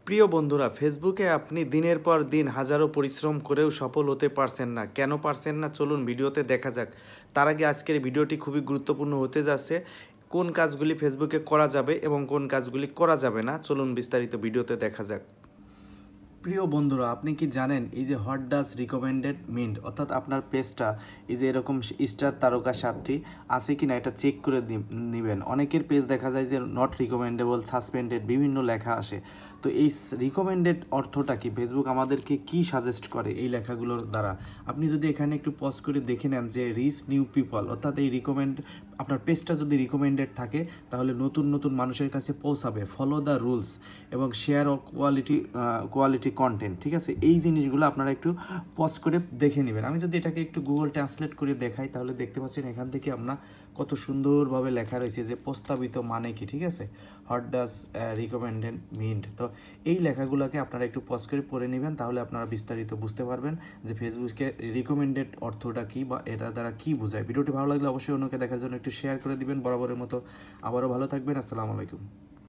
প্রিয় বন্ধুরা, ফেসবুকে আপনি দিনের পর দিন হাজারো পরিশ্রম করেও সফল হতে পারছেন না। কেন পারছেন না চলুন ভিডিওতে দেখা যাক। তার আগে আজকের এই ভিডিওটি খুবই গুরুত্বপূর্ণ হতে যাচ্ছে। কোন কাজগুলি ফেসবুকে করা যাবে এবং কোন কাজগুলি করা যাবে না চলুন বিস্তারিত ভিডিওতে দেখা যাক। প্রিয় বন্ধুরা, আপনি কি জানেন এই যে হট ডাস রিকমেন্ডেড মিন্ট অর্থাৎ আপনার পেজটা এই যে এরকম স্টার তারকা 7টি আছে কি না এটা চেক করে নেবেন। অনেকের পেজ দেখা যায় যে নট রিকমেন্ডেবল, সাসপেন্ডেড বিভিন্ন লেখা আসে। তো এই রিকমেন্ডেড অর্থটা কি, ফেসবুক আমাদেরকে কি সাজেস্ট করে এই লেখাগুলোর দ্বারা? আপনি যদি এখানে একটু পজ করে দেখে নেন যে রিচ নিউ পিপল অর্থাৎ এই আপনার পেজটা যদি রিকমেন্ডেড থাকে তাহলে নতুন নতুন মানুষের কাছে পৌঁছাবে। ফলো দ্য রুলস এবং শেয়ার ও কোয়ালিটি কন্টেন্ট, ঠিক আছে? এই জিনিসগুলো আপনারা একটু পজ করে দেখে নেবেন। আমি যদি এটাকে একটু গুগল ট্রান্সলেট করে দেখাই তাহলে দেখতে পাচ্ছেন এখান থেকে আমরা কত সুন্দরভাবে লেখা রয়েছে যে প্রস্তাবিত মানে কি, ঠিক আছে? হট ডাস রিকমেন্ডেড মিন্ট। তো এই লেখাগুলোকে আপনারা একটু পজ করে পড়ে নেবেন, তাহলে আপনারা বিস্তারিত বুঝতে পারবেন যে ফেসবুকে রিকমেন্ডেড অর্থটা কী বা এটা দ্বারা কী বোঝায়। ভিডিওটি ভালো লাগলে অবশ্যই অন্যকে দেখার জন্য একটু শেয়ার করে দিবেন। বরাবরের মতো আবারও ভালো থাকবেন। আসসালামু আলাইকুম।